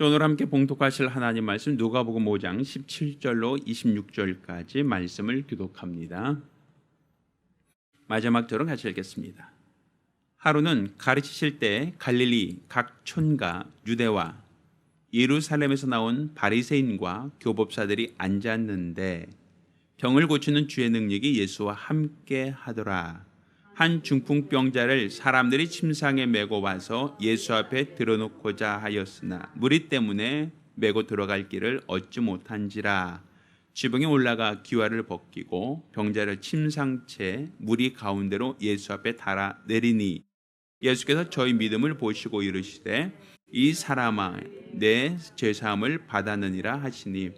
오늘 함께 봉독하실 하나님 말씀 누가복음 5장 17절로 26절까지 말씀을 교독합니다. 마지막 절은 같이 읽겠습니다. 하루는 가르치실 때 갈릴리 각 촌과 유대와 예루살렘에서 나온 바리새인과 교법사들이 앉았는데 병을 고치는 주의 능력이 예수와 함께 하더라. 한 중풍병자를 사람들이 침상에 메고 와서 예수 앞에 들어놓고자 하였으나 무리 때문에 메고 들어갈 길을 얻지 못한지라. 지붕에 올라가 기와를 벗기고 병자를 침상채 무리 가운데로 예수 앞에 달아 내리니 예수께서 저희 믿음을 보시고 이르시되 이 사람아 내 죄사함을 받았느니라 하시니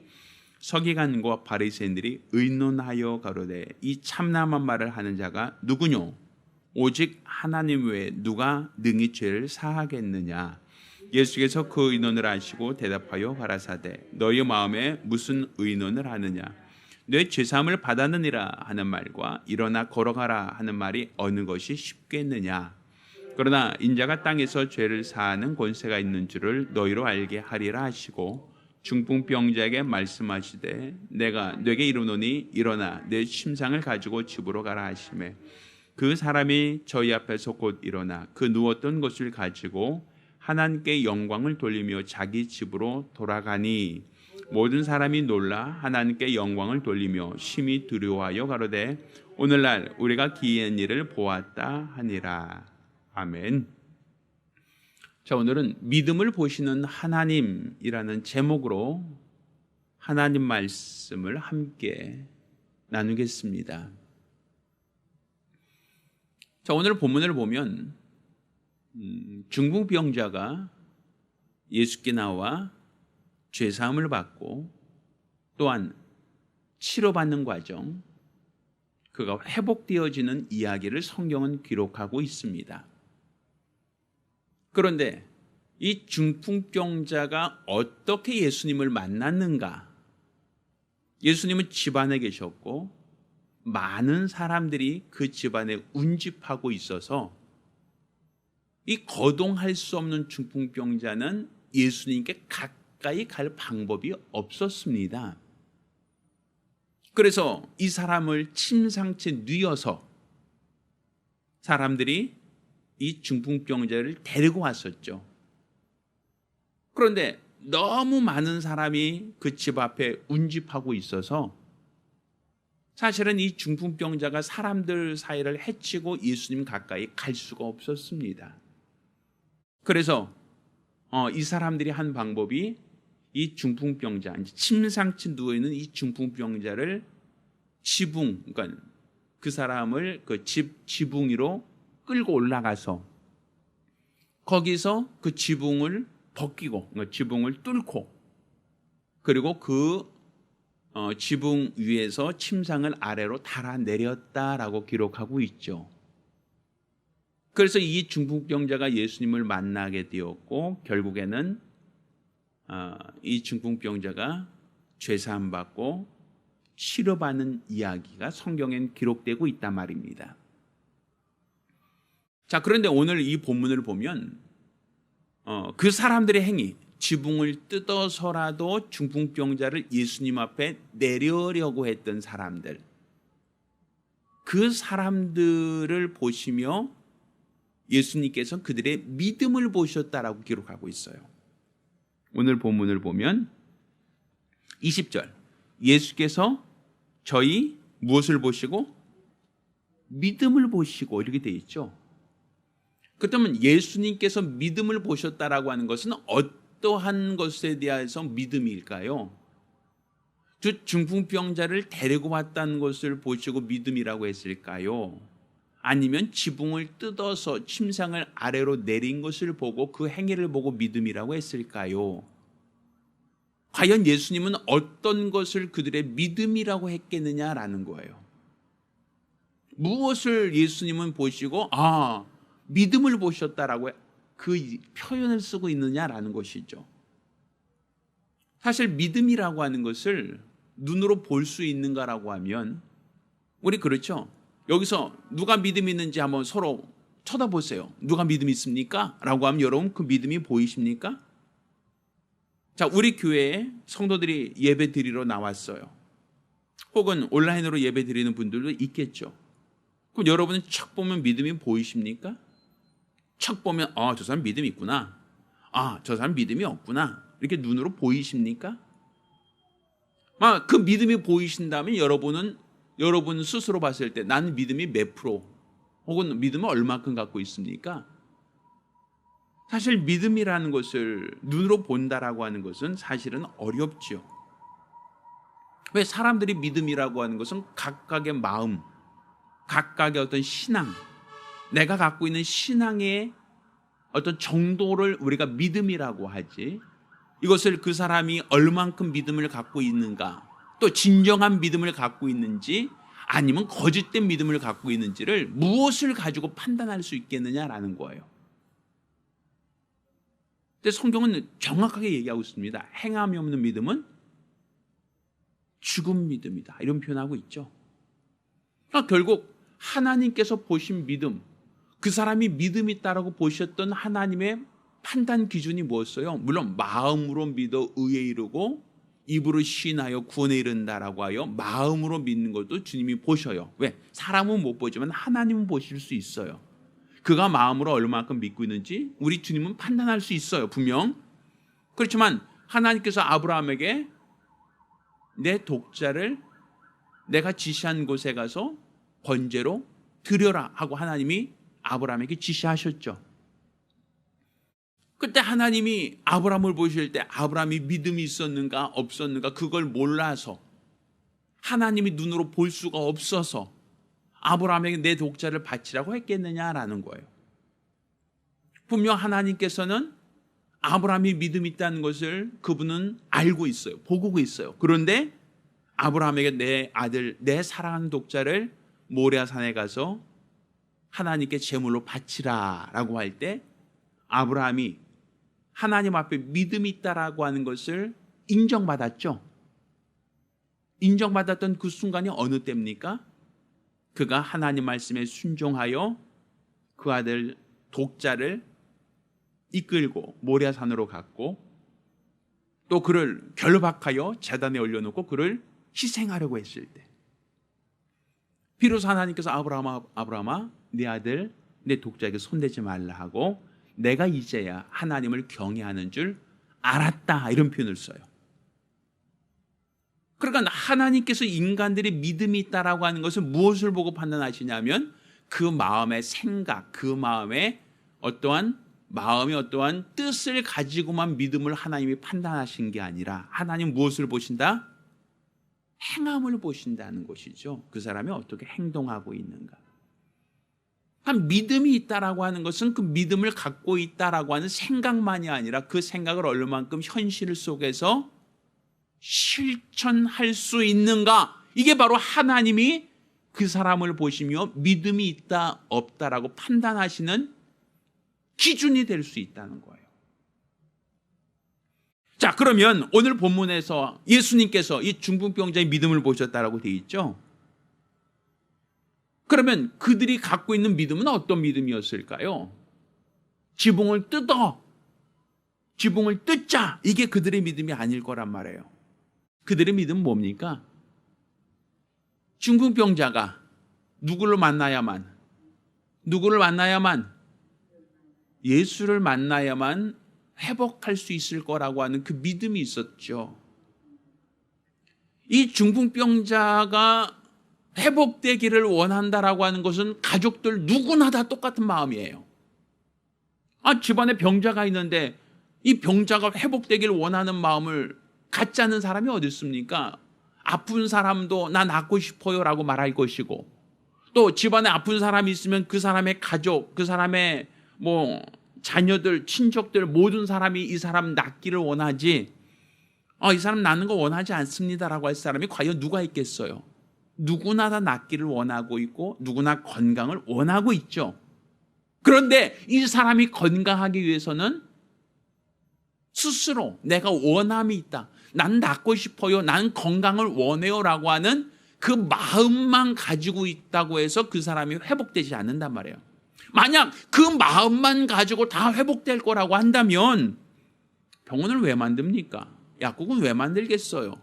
서기관과 바리새인들이 의논하여 가로되 이 참남한 말을 하는 자가 누구뇨? 오직 하나님 외에 누가 능히 죄를 사하겠느냐? 예수께서 그 의논을 아시고 대답하여 가라사대 너희 마음에 무슨 의논을 하느냐? 내 죄사함을 받았느니라 하는 말과 일어나 걸어가라 하는 말이 어느 것이 쉽겠느냐? 그러나 인자가 땅에서 죄를 사하는 권세가 있는 줄을 너희로 알게 하리라 하시고 중풍병자에게 말씀하시되 내가 네게 이르노니 일어나 내 침상을 가지고 집으로 가라 하시매 그 사람이 저희 앞에서 곧 일어나 그 누웠던 것을 가지고 하나님께 영광을 돌리며 자기 집으로 돌아가니 모든 사람이 놀라 하나님께 영광을 돌리며 심히 두려워하여 가로되 오늘날 우리가 기이한 일을 보았다 하니라. 아멘. 자, 오늘은 믿음을 보시는 하나님이라는 제목으로 하나님 말씀을 함께 나누겠습니다. 자, 오늘 본문을 보면 중풍병자가 예수께 나와 죄사함을 받고 또한 치료받는 과정, 그가 회복되어지는 이야기를 성경은 기록하고 있습니다. 그런데 이 중풍병자가 어떻게 예수님을 만났는가? 예수님은 집안에 계셨고 많은 사람들이 그 집안에 운집하고 있어서 이 거동할 수 없는 중풍병자는 예수님께 가까이 갈 방법이 없었습니다. 그래서 이 사람을 침상채 뉘어서 사람들이 이 중풍병자를 데리고 왔었죠. 그런데 너무 많은 사람이 그 집 앞에 운집하고 있어서 사실은 이 중풍병자가 사람들 사이를 헤치고 예수님 가까이 갈 수가 없었습니다. 그래서 이 사람들이 한 방법이 이 중풍병자, 침상채 누워있는 이 중풍병자를 지붕, 그러니까 그 사람을 그 지붕 위로 끌고 올라가서 거기서 그 지붕을 벗기고 지붕을 뚫고 그리고 그 지붕 위에서 침상을 아래로 달아내렸다라고 기록하고 있죠. 그래서 이 중풍병자가 예수님을 만나게 되었고 결국에는 이 중풍병자가 죄사함 받고 치료받는 이야기가 성경엔 기록되고 있단 말입니다. 자, 그런데 오늘 이 본문을 보면 그 사람들의 행위, 지붕을 뜯어서라도 중풍병자를 예수님 앞에 내려려고 했던 사람들, 그 사람들을 보시며 예수님께서 그들의 믿음을 보셨다라고 기록하고 있어요. 오늘 본문을 보면 20절 예수께서 저희 무엇을 보시고? 믿음을 보시고 이렇게 되어 있죠. 그렇다면 예수님께서 믿음을 보셨다라고 하는 것은 어떠한 것에 대해서 믿음일까요? 중풍병자를 데리고 왔다는 것을 보시고 믿음이라고 했을까요? 아니면 지붕을 뜯어서 침상을 아래로 내린 것을 보고 그 행위를 보고 믿음이라고 했을까요? 과연 예수님은 어떤 것을 그들의 믿음이라고 했겠느냐라는 거예요. 무엇을 예수님은 보시고 믿음을 보셨다라고 그 표현을 쓰고 있느냐라는 것이죠. 사실 믿음이라고 하는 것을 눈으로 볼 수 있는가라고 하면 우리 그렇죠. 여기서 누가 믿음이 있는지 한번 서로 쳐다보세요. 누가 믿음이 있습니까? 라고 하면 여러분 그 믿음이 보이십니까? 자, 우리 교회에 성도들이 예배 드리러 나왔어요. 혹은 온라인으로 예배 드리는 분들도 있겠죠. 그럼 여러분은 척 보면 믿음이 보이십니까? 척 보면 저 사람 믿음이 있구나. 저 사람 믿음이 없구나. 이렇게 눈으로 보이십니까? 그 믿음이 보이신다면 여러분 스스로 봤을 때 나는 믿음이 몇 프로 혹은 믿음을 얼마큼 갖고 있습니까? 사실 믿음이라는 것을 눈으로 본다라고 하는 것은 사실은 어렵죠. 왜? 사람들이 믿음이라고 하는 것은 각각의 마음, 각각의 어떤 신앙, 내가 갖고 있는 신앙의 어떤 정도를 우리가 믿음이라고 하지, 이것을 그 사람이 얼만큼 믿음을 갖고 있는가, 또 진정한 믿음을 갖고 있는지 아니면 거짓된 믿음을 갖고 있는지를 무엇을 가지고 판단할 수 있겠느냐라는 거예요. 근데 성경은 정확하게 얘기하고 있습니다. 행함이 없는 믿음은 죽은 믿음이다, 이런 표현하고 있죠. 그러니까 결국 하나님께서 보신 믿음, 그 사람이 믿음이 있다라고 보셨던 하나님의 판단 기준이 뭐였어요? 물론 마음으로 믿어 의에 이르고 입으로 시인하여 구원에 이른다라고 하여 마음으로 믿는 것도 주님이 보셔요. 왜? 사람은 못 보지만 하나님은 보실 수 있어요. 그가 마음으로 얼마만큼 믿고 있는지 우리 주님은 판단할 수 있어요, 분명. 그렇지만 하나님께서 아브라함에게 내 독자를 내가 지시한 곳에 가서 번제로 드려라 하고 하나님이 아브라함에게 지시하셨죠. 그때 하나님이 아브라함을 보실 때 아브라함이 믿음이 있었는가 없었는가 그걸 몰라서, 하나님이 눈으로 볼 수가 없어서 아브라함에게 내 독자를 바치라고 했겠느냐라는 거예요. 분명 하나님께서는 아브라함이 믿음이 있다는 것을 그분은 알고 있어요. 보고 있어요. 그런데 아브라함에게 내 아들, 내 사랑하는 독자를 모리아산에 가서 하나님께 제물로 바치라라고 할 때 아브라함이 하나님 앞에 믿음이 있다라고 하는 것을 인정받았죠. 인정받았던 그 순간이 어느 때입니까? 그가 하나님 말씀에 순종하여 그 아들 독자를 이끌고 모리아산으로 갔고 또 그를 결박하여 제단에 올려놓고 그를 희생하려고 했을 때, 비로소 하나님께서 아브라함아 네 아들 내 독자에게 손대지 말라 하고 내가 이제야 하나님을 경외하는 줄 알았다, 이런 표현을 써요. 그러니까 하나님께서 인간들이 믿음이 있다라고 하는 것은 무엇을 보고 판단하시냐면 그 마음의 생각, 그 마음의 어떠한 뜻을 가지고만 믿음을 하나님이 판단하신 게 아니라 하나님 무엇을 보신다? 행함을 보신다는 것이죠. 그 사람이 어떻게 행동하고 있는가. 그러니까 믿음이 있다라고 하는 것은 그 믿음을 갖고 있다라고 하는 생각만이 아니라 그 생각을 얼마만큼 현실 속에서 실천할 수 있는가, 이게 바로 하나님이 그 사람을 보시며 믿음이 있다 없다라고 판단하시는 기준이 될 수 있다는 거예요. 자, 그러면 오늘 본문에서 예수님께서 이 중풍병자의 믿음을 보셨다라고 되어 있죠. 그러면 그들이 갖고 있는 믿음은 어떤 믿음이었을까요? 지붕을 뜯자, 이게 그들의 믿음이 아닐 거란 말이에요. 그들의 믿음은 뭡니까? 중풍병자가 누구를 만나야만 예수를 만나야만 회복할 수 있을 거라고 하는 그 믿음이 있었죠. 이 중풍병자가 회복되기를 원한다라고 하는 것은 가족들 누구나 다 똑같은 마음이에요. 집안에 병자가 있는데 이 병자가 회복되기를 원하는 마음을 갖지 않는 사람이 어디 있습니까? 아픈 사람도 나 낫고 싶어요 라고 말할 것이고, 또 집안에 아픈 사람이 있으면 그 사람의 가족, 그 사람의 자녀들, 친척들 모든 사람이 이 사람 낫기를 원하지, 이 사람 낫는 거 원하지 않습니다라고 할 사람이 과연 누가 있겠어요? 누구나 다 낫기를 원하고 있고 누구나 건강을 원하고 있죠. 그런데 이 사람이 건강하기 위해서는 스스로 내가 원함이 있다, 난 낫고 싶어요, 난 건강을 원해요 라고 하는 그 마음만 가지고 있다고 해서 그 사람이 회복되지 않는단 말이에요. 만약 그 마음만 가지고 다 회복될 거라고 한다면 병원을 왜 만듭니까? 약국은 왜 만들겠어요?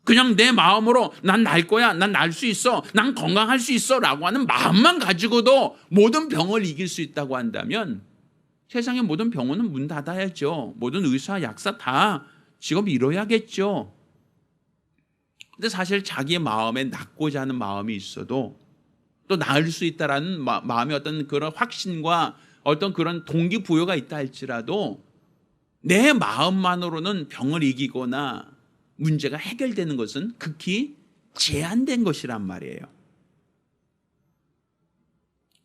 그냥 내 마음으로 난 날 거야, 난 날 수 있어, 난 건강할 수 있어 라고 하는 마음만 가지고도 모든 병을 이길 수 있다고 한다면 세상의 모든 병원은 문 닫아야죠. 모든 의사, 약사 다 직업 잃어야겠죠. 근데 사실 자기의 마음에 낫고자 하는 마음이 있어도 또 나을 수 있다라는 마음의 어떤 그런 확신과 어떤 그런 동기부여가 있다 할지라도 내 마음만으로는 병을 이기거나 문제가 해결되는 것은 극히 제한된 것이란 말이에요.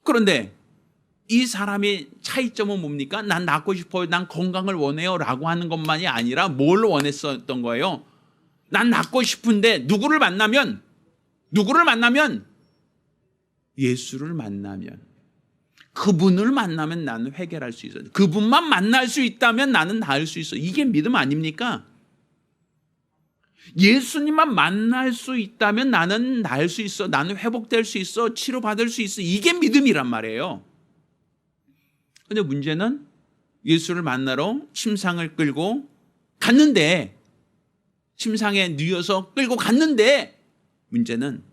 그런데 이 사람의 차이점은 뭡니까? 난 낫고 싶어요. 난 건강을 원해요. 라고 하는 것만이 아니라 뭘 원했었던 거예요? 난 낫고 싶은데 누구를 만나면 예수를 만나면 그분을 만나면 나는 해결할 수 있어요. 그분만 만날 수 있다면 나는 나을 수 있어. 이게 믿음 아닙니까? 예수님만 만날 수 있다면 나는 나을 수 있어. 나는 회복될 수 있어. 치료받을 수 있어. 이게 믿음이란 말이에요. 근데 문제는 예수를 만나러 침상을 끌고 갔는데, 침상에 누워서 끌고 갔는데, 문제는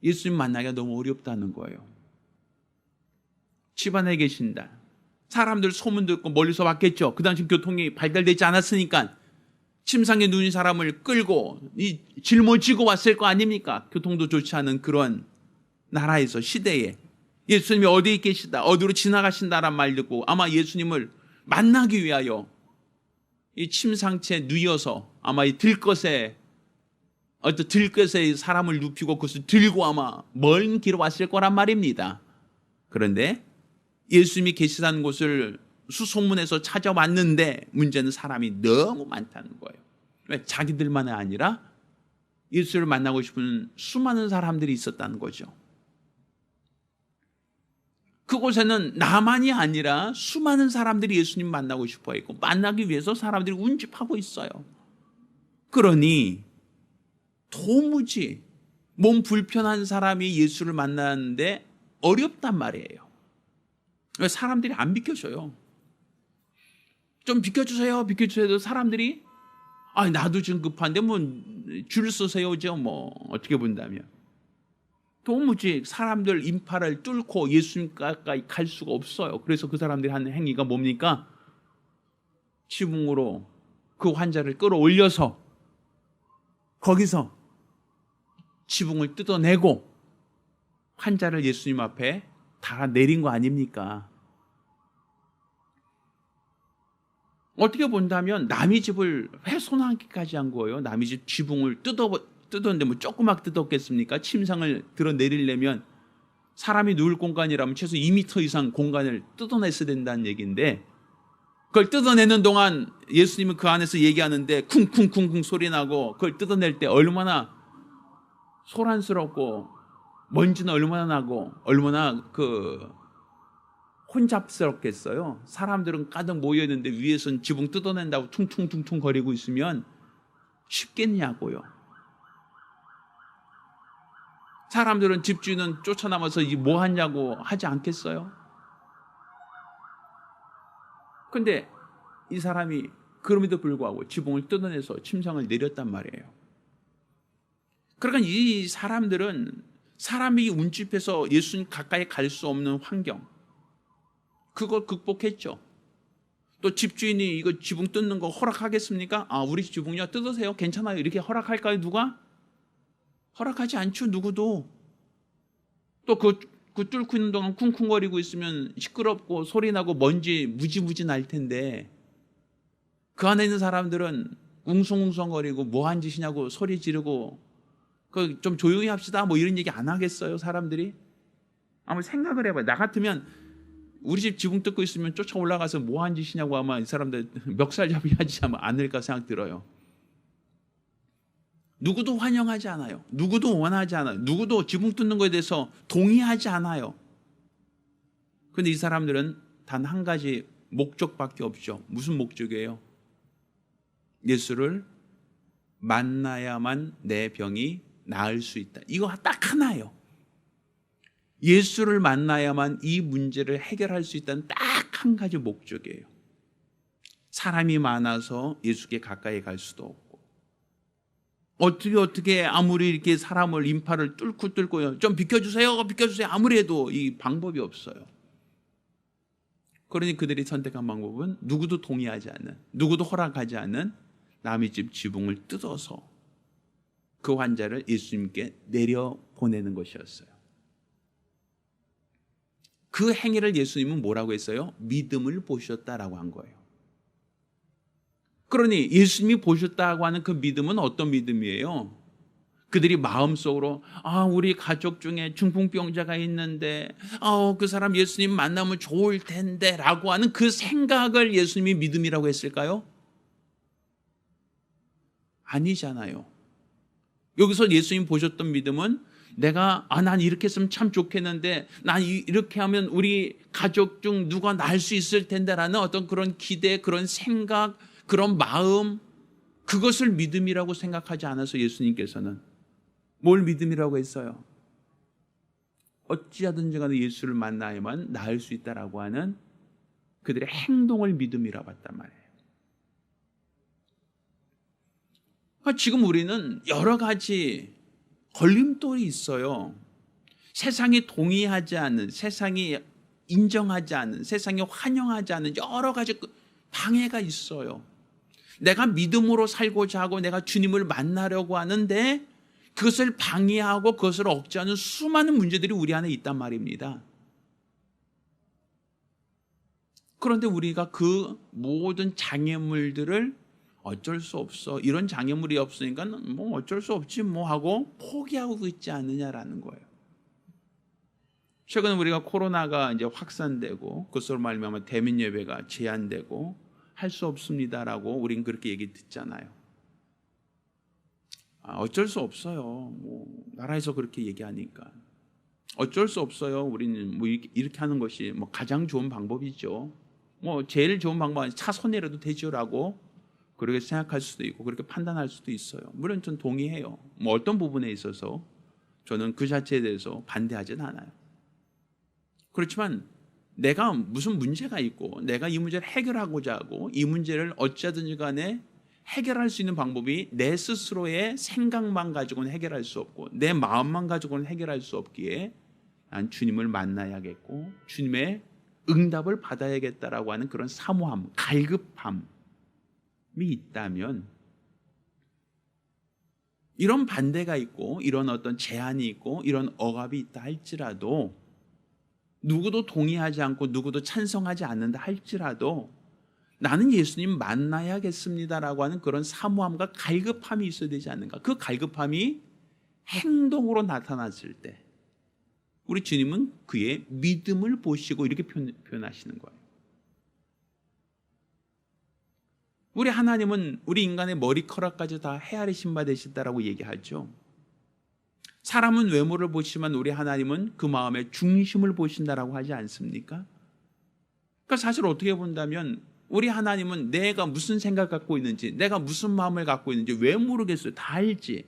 예수님 만나기가 너무 어렵다는 거예요. 집안에 계신다. 사람들 소문 듣고 멀리서 왔겠죠. 그 당시 교통이 발달되지 않았으니까 침상에 누운 사람을 끌고 짊어지고 왔을 거 아닙니까? 교통도 좋지 않은 그런 나라에서, 시대에 예수님이 어디에 계시다, 어디로 지나가신다란 말 듣고 아마 예수님을 만나기 위하여 이 침상채에 누워서 아마 이 들것에 사람을 눕히고 그것을 들고 아마 먼 길을 왔을 거란 말입니다. 그런데 예수님이 계시다는 곳을 수소문해서 찾아왔는데 문제는 사람이 너무 많다는 거예요. 왜? 자기들만이 아니라 예수를 만나고 싶은 수많은 사람들이 있었다는 거죠. 그곳에는 나만이 아니라 수많은 사람들이 예수님 만나고 싶어 했고 만나기 위해서 사람들이 운집하고 있어요. 그러니 도무지 몸 불편한 사람이 예수를 만나는데 어렵단 말이에요. 왜? 사람들이 안 비켜줘요. 좀 비켜주세요, 비켜주세요. 사람들이 나도 지금 급한데 뭐 줄 서세요죠. 뭐 어떻게 본다면 도무지 사람들 인파를 뚫고 예수님 가까이 갈 수가 없어요. 그래서 그 사람들이 하는 행위가 뭡니까? 지붕으로 그 환자를 끌어올려서 거기서 지붕을 뜯어내고 환자를 예수님 앞에 다 내린 거 아닙니까? 어떻게 본다면 남의 집을 훼손하기까지 한 거예요. 남의 집 지붕을 뜯었는데 뭐 조그맣게 뜯었겠습니까? 침상을 들어내리려면 사람이 누울 공간이라면 최소 2m 이상 공간을 뜯어냈어야 된다는 얘기인데 그걸 뜯어내는 동안 예수님은 그 안에서 얘기하는데 쿵쿵쿵쿵 소리 나고 그걸 뜯어낼 때 얼마나 소란스럽고 먼지는 얼마나 나고 얼마나 혼잡스럽겠어요. 사람들은 가득 모여있는데 위에서는 지붕 뜯어낸다고 퉁퉁퉁퉁 거리고 있으면 쉽겠냐고요. 사람들은 집주인은 쫓아나와서 이게 뭐 하냐고 하지 않겠어요? 근데 이 사람이 그럼에도 불구하고 지붕을 뜯어내서 침상을 내렸단 말이에요. 그러니까 이 사람들은 사람이 운집해서 예수님 가까이 갈 수 없는 환경, 그걸 극복했죠. 또 집주인이 이거 지붕 뜯는 거 허락하겠습니까? 우리 지붕이요, 뜯으세요. 괜찮아요. 이렇게 허락할까요? 누가? 허락하지 않죠. 누구도. 또 그 뚫고 있는 동안 쿵쿵거리고 있으면 시끄럽고 소리나고 먼지 무지무지 날 텐데 그 안에 있는 사람들은 웅성웅성거리고 뭐 한 짓이냐고 소리 지르고 좀 조용히 합시다 뭐 이런 얘기 안 하겠어요? 사람들이? 아마 생각을 해봐요. 나 같으면 우리 집 지붕 뜯고 있으면 쫓아 올라가서 뭐 한 짓이냐고 아마 이 사람들 멱살잡이 하지 않을까 생각 들어요. 누구도 환영하지 않아요. 누구도 원하지 않아요. 누구도 지붕 뜯는 것에 대해서 동의하지 않아요. 그런데 이 사람들은 단 한 가지 목적밖에 없죠. 무슨 목적이에요? 예수를 만나야만 내 병이 나을 수 있다. 이거 딱 하나예요. 예수를 만나야만 이 문제를 해결할 수 있다는 딱 한 가지 목적이에요. 사람이 많아서 예수께 가까이 갈 수도 없고, 어떻게 아무리 이렇게 사람을 인파를 뚫고 좀 비켜주세요 아무리 해도 이 방법이 없어요. 그러니 그들이 선택한 방법은 누구도 동의하지 않는, 누구도 허락하지 않는 남의 집 지붕을 뜯어서 그 환자를 예수님께 내려보내는 것이었어요. 그 행위를 예수님은 뭐라고 했어요? 믿음을 보셨다라고 한 거예요. 그러니 예수님이 보셨다고 하는 그 믿음은 어떤 믿음이에요? 그들이 마음속으로 우리 가족 중에 중풍병자가 있는데 그 사람 예수님 만나면 좋을 텐데 라고 하는 그 생각을 예수님이 믿음이라고 했을까요? 아니잖아요. 여기서 예수님 보셨던 믿음은 난 이렇게 했으면 참 좋겠는데, 난 이렇게 하면 우리 가족 중 누가 날 수 있을 텐데 라는 어떤 그런 기대, 그런 생각, 그런 마음, 그것을 믿음이라고 생각하지 않아서 예수님께서는 뭘 믿음이라고 했어요? 어찌하든지 간에 예수를 만나야만 나을 수 있다라고 하는 그들의 행동을 믿음이라고 봤단 말이에요. 지금 우리는 여러 가지 걸림돌이 있어요. 세상이 동의하지 않는, 세상이 인정하지 않는, 세상이 환영하지 않는 여러 가지 방해가 있어요. 내가 믿음으로 살고자 하고 내가 주님을 만나려고 하는데 그것을 방해하고 그것을 억제하는 수많은 문제들이 우리 안에 있단 말입니다. 그런데 우리가 그 모든 장애물들을 어쩔 수 없어, 이런 장애물이 없으니까 뭐 어쩔 수 없지 뭐 하고 포기하고 있지 않느냐라는 거예요. 최근에 우리가 코로나가 이제 확산되고 그것으로 말미암아 대면 예배가 제한되고 할 수 없습니다라고 우린 그렇게 얘기 듣잖아요. 어쩔 수 없어요. 뭐 나라에서 그렇게 얘기하니까 어쩔 수 없어요. 우리는 뭐 이렇게 하는 것이 뭐 가장 좋은 방법이죠. 뭐 제일 좋은 방법은 차선이라도 되죠라고 그렇게 생각할 수도 있고 그렇게 판단할 수도 있어요. 물론 전 동의해요. 뭐 어떤 부분에 있어서 저는 그 자체에 대해서 반대하진 않아요. 그렇지만 내가 무슨 문제가 있고 내가 이 문제를 해결하고자 하고 이 문제를 어찌하든지 간에 해결할 수 있는 방법이 내 스스로의 생각만 가지고는 해결할 수 없고 내 마음만 가지고는 해결할 수 없기에 난 주님을 만나야겠고 주님의 응답을 받아야겠다라고 하는 그런 사모함, 갈급함이 있다면, 이런 반대가 있고 이런 어떤 제한이 있고 이런 억압이 있다 할지라도, 누구도 동의하지 않고 누구도 찬성하지 않는다 할지라도 나는 예수님 만나야겠습니다라고 하는 그런 사모함과 갈급함이 있어야 되지 않는가. 그 갈급함이 행동으로 나타났을 때 우리 주님은 그의 믿음을 보시고 이렇게 표현하시는 거예요. 우리 하나님은 우리 인간의 머리카락까지 다 헤아리신 바 되시다라고 얘기하죠. 사람은 외모를 보시지만 우리 하나님은 그 마음의 중심을 보신다라고 하지 않습니까? 그러니까 사실 어떻게 본다면 우리 하나님은 내가 무슨 생각 갖고 있는지, 내가 무슨 마음을 갖고 있는지 왜 모르겠어요. 다 알지.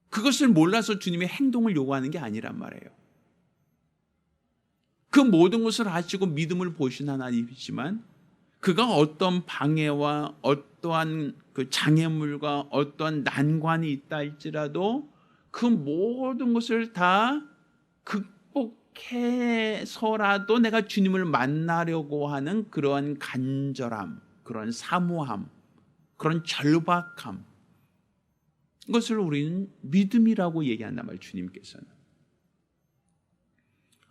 그것을 몰라서 주님의 행동을 요구하는 게 아니란 말이에요. 그 모든 것을 아시고 믿음을 보신 하나님이지만 그가 어떤 방해와 어떠한 그 장애물과 어떠한 난관이 있다 할지라도 그 모든 것을 다 극복해서라도 내가 주님을 만나려고 하는 그러한 간절함, 그런 사모함, 그런 절박함, 이것을 우리는 믿음이라고 얘기한단 말이에요. 주님께서는.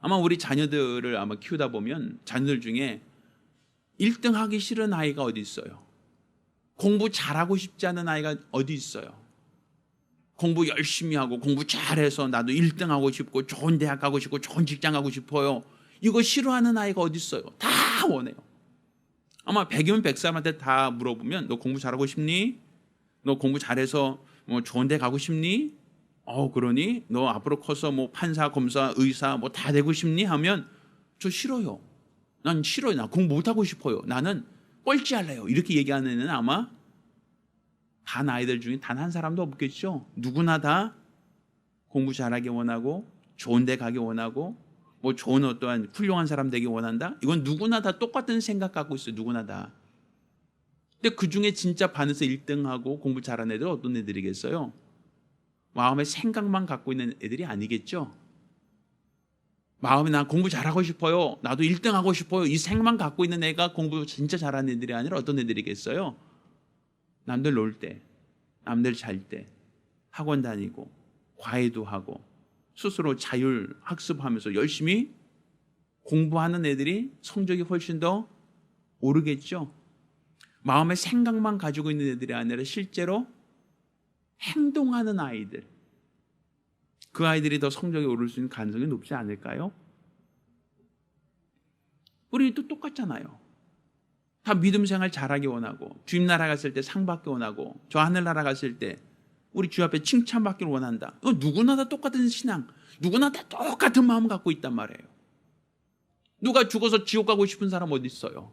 아마 우리 자녀들을 아마 키우다 보면 자녀들 중에 1등 하기 싫은 아이가 어디 있어요? 공부 잘하고 싶지 않은 아이가 어디 있어요? 공부 열심히 하고 공부 잘해서 나도 1등 하고 싶고 좋은 대학 가고 싶고 좋은 직장 가고 싶어요. 이거 싫어하는 아이가 어디 있어요? 다 원해요. 아마 100이면 100사람한테 다 물어보면 너 공부 잘하고 싶니? 너 공부 잘해서 뭐 좋은 데 가고 싶니? 그러니 너 앞으로 커서 뭐 판사, 검사, 의사 뭐 다 되고 싶니? 하면 저 싫어요. 난 싫어요. 나 공부 못하고 싶어요. 나는 꼴찌할래요. 이렇게 얘기하는 애는 아마 반 아이들 중에 단 한 사람도 없겠죠. 누구나 다 공부 잘하기 원하고 좋은 데 가기 원하고 뭐 좋은 어떠한 훌륭한 사람 되기 원한다? 이건 누구나 다 똑같은 생각 갖고 있어요. 누구나 다. 근데 그중에 진짜 반에서 1등하고 공부 잘하는 애들 어떤 애들이겠어요? 마음의 생각만 갖고 있는 애들이 아니겠죠? 마음에 나 공부 잘하고 싶어요. 나도 1등 하고 싶어요. 이 생각만 갖고 있는 애가 공부 진짜 잘하는 애들이 아니라 어떤 애들이겠어요? 남들 놀 때, 남들 잘 때, 학원 다니고, 과외도 하고, 스스로 자율 학습하면서 열심히 공부하는 애들이 성적이 훨씬 더 오르겠죠? 마음의 생각만 가지고 있는 애들이 아니라 실제로 행동하는 아이들, 그 아이들이 더 성적이 오를 수 있는 가능성이 높지 않을까요? 우리도 똑같잖아요. 다 믿음 생활 잘하기 원하고, 주님 나라 갔을 때 상 받기 원하고, 저 하늘나라 갔을 때 우리 주 앞에 칭찬받기를 원한다. 누구나 다 똑같은 신앙, 누구나 다 똑같은 마음 갖고 있단 말이에요. 누가 죽어서 지옥 가고 싶은 사람 어디 있어요?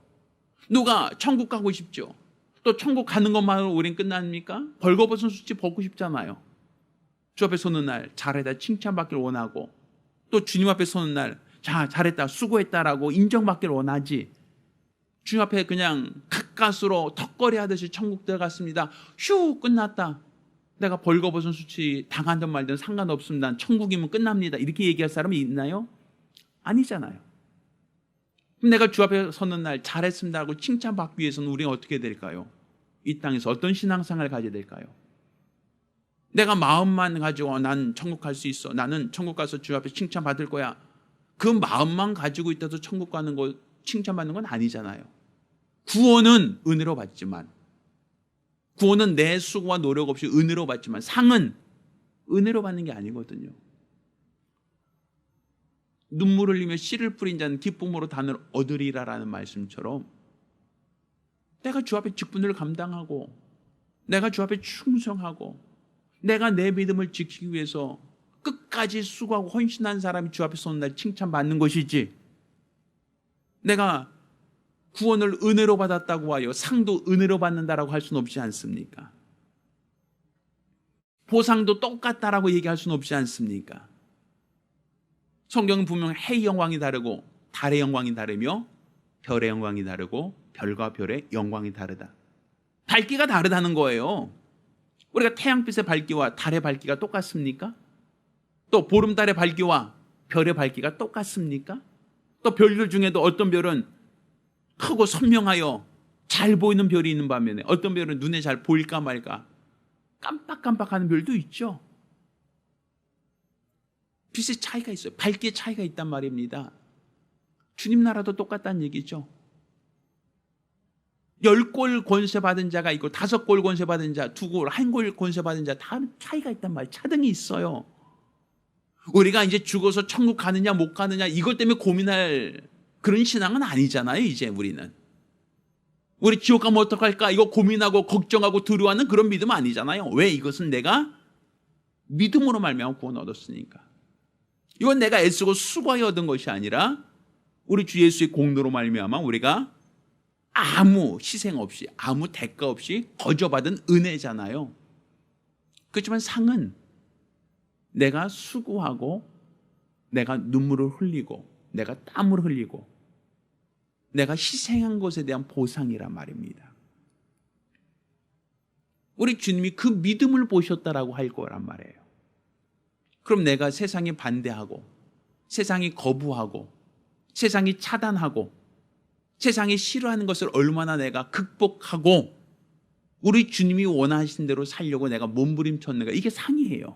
누가 천국 가고 싶죠? 또 천국 가는 것만으로 우린 끝납니까? 벌거벗은 수치 벗고 싶잖아요. 주 앞에 서는 날 잘했다 칭찬받기를 원하고, 또 주님 앞에 서는 날 자 잘했다 수고했다라고 인정받기를 원하지. 주님 앞에 그냥 가까스로 턱걸이 하듯이 천국 들어갔습니다. 휴 끝났다. 내가 벌거벗은 수치 당하든 말든 상관없습니다. 난 천국이면 끝납니다. 이렇게 얘기할 사람이 있나요? 아니잖아요. 그럼 내가 주 앞에 서는 날 잘했습니다 하고 칭찬받기 위해서는 우리가 어떻게 될까요? 이 땅에서 어떤 신앙생활을 가져야 될까요? 내가 마음만 가지고 난 천국 갈 수 있어. 나는 천국 가서 주 앞에 칭찬받을 거야. 그 마음만 가지고 있다도 천국 가는 거 칭찬받는 건 아니잖아요. 구원은 은혜로 받지만, 구원은 내 수고와 노력 없이 은혜로 받지만 상은 은혜로 받는 게 아니거든요. 눈물을 흘리며 씨를 뿌린 자는 기쁨으로 단을 얻으리라라는 말씀처럼 내가 주 앞에 직분을 감당하고, 내가 주 앞에 충성하고, 내가 내 믿음을 지키기 위해서 끝까지 수고하고 헌신한 사람이 주 앞에 서는 날 칭찬받는 것이지, 내가 구원을 은혜로 받았다고 하여 상도 은혜로 받는다라고 할 수는 없지 않습니까? 보상도 똑같다라고 얘기할 수는 없지 않습니까? 성경은 분명 해의 영광이 다르고 달의 영광이 다르며 별의 영광이 다르고 별과 별의 영광이 다르다. 밝기가 다르다는 거예요. 우리가 태양빛의 밝기와 달의 밝기가 똑같습니까? 또 보름달의 밝기와 별의 밝기가 똑같습니까? 또 별들 중에도 어떤 별은 크고 선명하여 잘 보이는 별이 있는 반면에 어떤 별은 눈에 잘 보일까 말까 깜빡깜빡하는 별도 있죠. 빛의 차이가 있어요. 밝기의 차이가 있단 말입니다. 주님 나라도 똑같다는 얘기죠. 10골 권세 받은 자가 있고 5골 권세 받은 자, 2골, 1골 권세 받은 자 다 차이가 있단 말이에요. 차등이 있어요. 우리가 이제 죽어서 천국 가느냐 못 가느냐 이것 때문에 고민할 그런 신앙은 아니잖아요. 이제 우리는 우리 지옥 가면 어떡할까 이거 고민하고 걱정하고 두려워하는 그런 믿음 아니잖아요. 왜? 이것은 내가 믿음으로 말미암아 구원 얻었으니까. 이건 내가 애쓰고 수고하여 얻은 것이 아니라 우리 주 예수의 공로로 말미암아 우리가 아무 희생 없이 아무 대가 없이 거저받은 은혜잖아요. 그렇지만 상은 내가 수고하고 내가 눈물을 흘리고 내가 땀을 흘리고 내가 희생한 것에 대한 보상이란 말입니다. 우리 주님이 그 믿음을 보셨다라고 할 거란 말이에요. 그럼 내가 세상이 반대하고 세상이 거부하고 세상이 차단하고 세상이 싫어하는 것을 얼마나 내가 극복하고 우리 주님이 원하신 대로 살려고 내가 몸부림쳤는가, 이게 상이에요.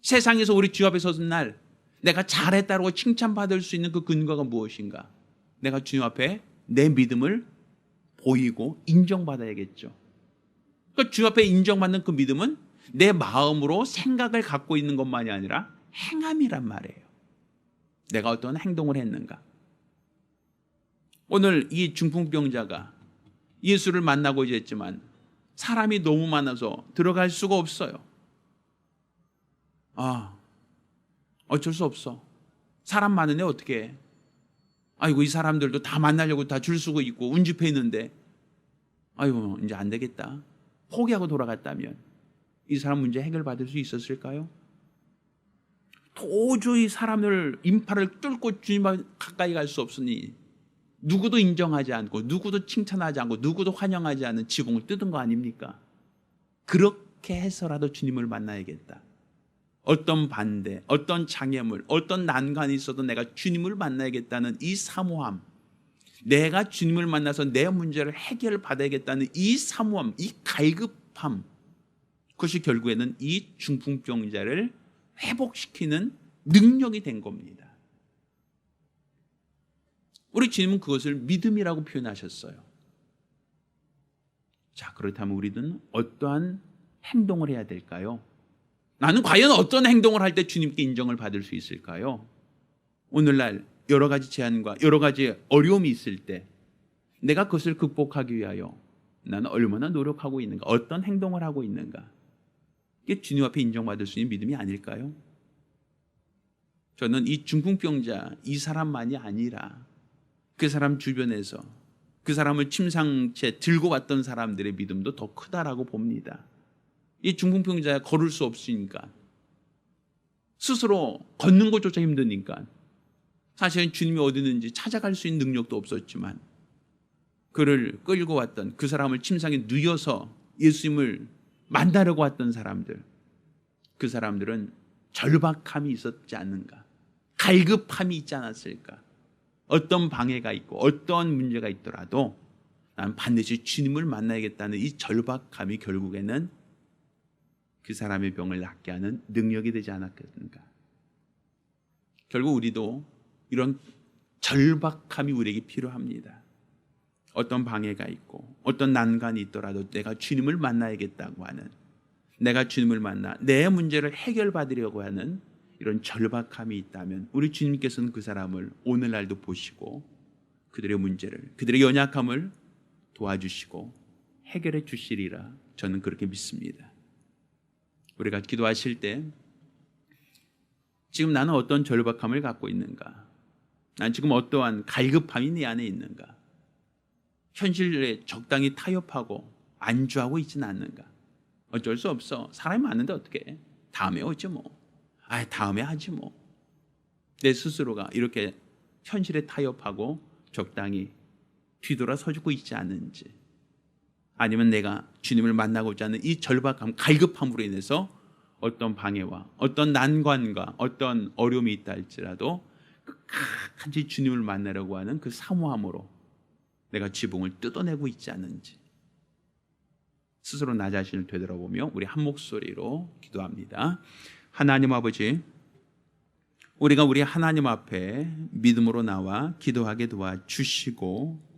세상에서 우리 주 앞에 서는 날 내가 잘했다고 칭찬받을 수 있는 그 근거가 무엇인가? 내가 주님 앞에 내 믿음을 보이고 인정받아야겠죠. 그러니까 주 앞에 인정받는 그 믿음은 내 마음으로 생각을 갖고 있는 것만이 아니라 행함이란 말이에요. 내가 어떤 행동을 했는가. 오늘 이 중풍병자가 예수를 만나고 했지만 사람이 너무 많아서 들어갈 수가 없어요. 어쩔 수 없어. 사람 많은데 어떻게 해? 아이고, 이 사람들도 다 만나려고 다 줄 서고 있고 운집해 있는데 아이고 이제 안 되겠다. 포기하고 돌아갔다면 이 사람 문제 해결받을 수 있었을까요? 도저히 사람을 인파를 뚫고 주님 앞에 가까이 갈 수 없으니 누구도 인정하지 않고 누구도 칭찬하지 않고 누구도 환영하지 않는 지붕을 뜯은 거 아닙니까? 그렇게 해서라도 주님을 만나야겠다. 어떤 반대, 어떤 장애물, 어떤 난관이 있어도 내가 주님을 만나야겠다는 이 사모함, 내가 주님을 만나서 내 문제를 해결받아야겠다는 이 사모함, 이 갈급함, 그것이 결국에는 이 중풍병자를 회복시키는 능력이 된 겁니다. 우리 주님은 그것을 믿음이라고 표현하셨어요. 자, 그렇다면 우리는 어떠한 행동을 해야 될까요? 나는 과연 어떤 행동을 할 때 주님께 인정을 받을 수 있을까요? 오늘날 여러 가지 제한과 여러 가지 어려움이 있을 때 내가 그것을 극복하기 위하여 나는 얼마나 노력하고 있는가, 어떤 행동을 하고 있는가, 이게 주님 앞에 인정받을 수 있는 믿음이 아닐까요? 저는 이 중풍병자 이 사람만이 아니라 그 사람 주변에서 그 사람을 침상채 들고 왔던 사람들의 믿음도 더 크다라고 봅니다. 이 중풍병자가 걸을 수 없으니까, 스스로 걷는 것조차 힘드니까 사실은 주님이 어디 있는지 찾아갈 수 있는 능력도 없었지만 그를 끌고 왔던 그 사람을 침상에 누워서 예수님을 만나려고 왔던 사람들, 그 사람들은 절박함이 있었지 않는가, 갈급함이 있지 않았을까. 어떤 방해가 있고 어떤 문제가 있더라도 나는 반드시 주님을 만나야겠다는 이 절박함이 결국에는 그 사람의 병을 낫게 하는 능력이 되지 않았겠는가. 결국 우리도 이런 절박함이 우리에게 필요합니다. 어떤 방해가 있고 어떤 난관이 있더라도 내가 주님을 만나야겠다고 하는, 내가 주님을 만나 내 문제를 해결받으려고 하는 이런 절박함이 있다면 우리 주님께서는 그 사람을 오늘날도 보시고 그들의 문제를, 그들의 연약함을 도와주시고 해결해 주시리라 저는 그렇게 믿습니다. 우리가 기도하실 때 지금 나는 어떤 절박함을 갖고 있는가, 난 지금 어떠한 갈급함이 내 안에 있는가, 현실에 적당히 타협하고 안주하고 있지는 않는가. 어쩔 수 없어, 사람이 많은데 어떻게 해? 다음에 오지 뭐, 다음에 하지 뭐. 내 스스로가 이렇게 현실에 타협하고 적당히 뒤돌아서주고 있지 않은지, 아니면 내가 주님을 만나고자 하는 이 절박함, 갈급함으로 인해서 어떤 방해와 어떤 난관과 어떤 어려움이 있다 할지라도 끝까지 주님을 만나려고 하는 그 사모함으로 내가 지붕을 뜯어내고 있지 않은지, 스스로 나 자신을 되돌아보며 우리 한 목소리로 기도합니다. 하나님 아버지, 우리가 우리 하나님 앞에 믿음으로 나와 기도하게 도와주시고,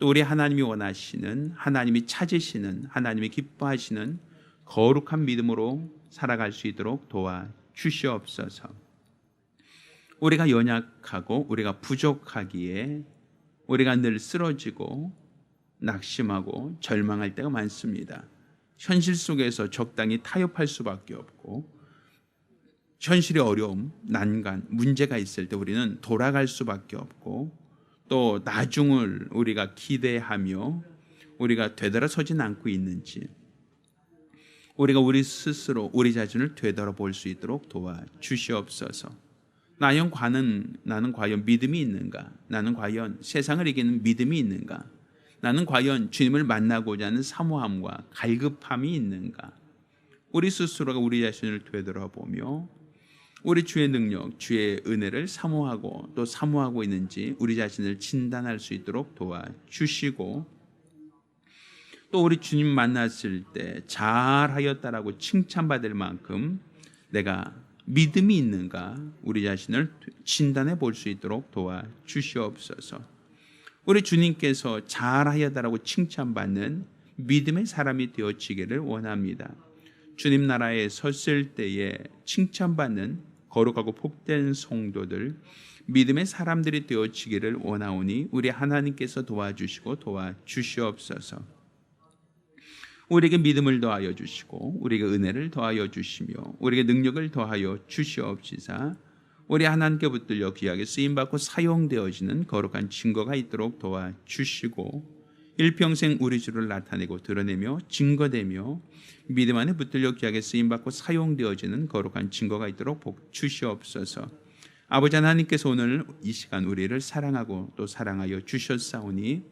또 우리 하나님이 원하시는, 하나님이 찾으시는, 하나님이 기뻐하시는 거룩한 믿음으로 살아갈 수 있도록 도와주시옵소서. 우리가 연약하고 우리가 부족하기에 우리가 늘 쓰러지고 낙심하고 절망할 때가 많습니다. 현실 속에서 적당히 타협할 수밖에 없고, 현실의 어려움, 난관, 문제가 있을 때 우리는 돌아갈 수밖에 없고, 또 나중을 우리가 기대하며 우리가 되돌아서진 않고 있는지, 우리가 우리 스스로 우리 자신을 되돌아볼 수 있도록 도와주시옵소서. 나는 과연 믿음이 있는가? 나는 과연 세상을 이기는 믿음이 있는가? 나는 과연 주님을 만나고자 하는 사모함과 갈급함이 있는가? 우리 스스로가 우리 자신을 되돌아보며 우리 주의 능력, 주의 은혜를 사모하고 또 사모하고 있는지 우리 자신을 진단할 수 있도록 도와주시고, 또 우리 주님 만났을 때 잘하였다라고 칭찬받을 만큼 내가 믿음이 있는가, 우리 자신을 진단해 볼 수 있도록 도와주시옵소서. 우리 주님께서 잘하였다라고 칭찬받는 믿음의 사람이 되어지기를 원합니다. 주님 나라에 섰을 때에 칭찬받는 거룩하고 복된 성도들, 믿음의 사람들이 되어지기를 원하오니 우리 하나님께서 도와주시고 도와주시옵소서. 우리에게 믿음을 더하여 주시고 우리에게 은혜를 더하여 주시며 우리에게 능력을 더하여 주시옵시사 우리 하나님께 붙들려 귀하게 쓰임받고 사용되어지는 거룩한 증거가 있도록 도와주시고, 일평생 우리 주를 나타내고 드러내며 증거되며 믿음 안에 붙들려 귀하게 쓰임받고 사용되어지는 거룩한 증거가 있도록 복 주시옵소서. 아버지 하나님께서 오늘 이 시간 우리를 사랑하고 또 사랑하여 주셨사오니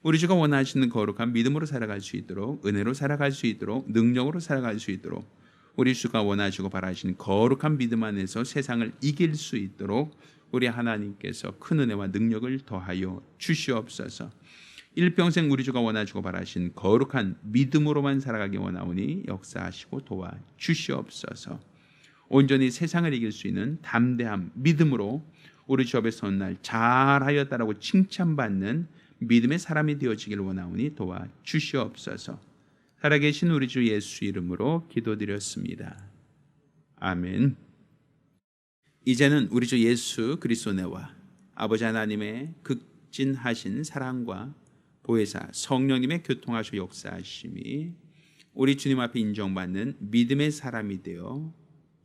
우리 주가 원하시는 거룩한 믿음으로 살아갈 수 있도록, 은혜로 살아갈 수 있도록, 능력으로 살아갈 수 있도록, 우리 주가 원하시고 바라시는 거룩한 믿음 안에서 세상을 이길 수 있도록 우리 하나님께서 큰 은혜와 능력을 더하여 주시옵소서. 일평생 우리 주가 원하시고 바라신 거룩한 믿음으로만 살아가기 원하오니 역사하시고 도와 주시옵소서. 온전히 세상을 이길 수 있는 담대함, 믿음으로 우리 주 앞에 선 날 잘하였다라고 칭찬받는 믿음의 사람이 되어지길 원하오니 도와 주시옵소서. 살아계신 우리 주 예수 이름으로 기도드렸습니다. 아멘. 이제는 우리 주 예수 그리스도 은혜와 아버지 하나님의 극진하신 사랑과 보혜사 성령님의 교통하시고 역사하심이 우리 주님 앞에 인정받는 믿음의 사람이 되어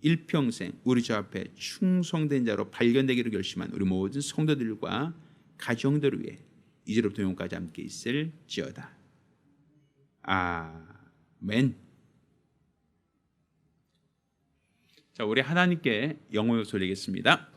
일평생 우리 주 앞에 충성된 자로 발견되기를 결심한 우리 모든 성도들과 가정들을 위해 이제로부터 영원까지 함께 있을지어다. 아멘. 자, 우리 하나님께 영광을 돌리겠습니다.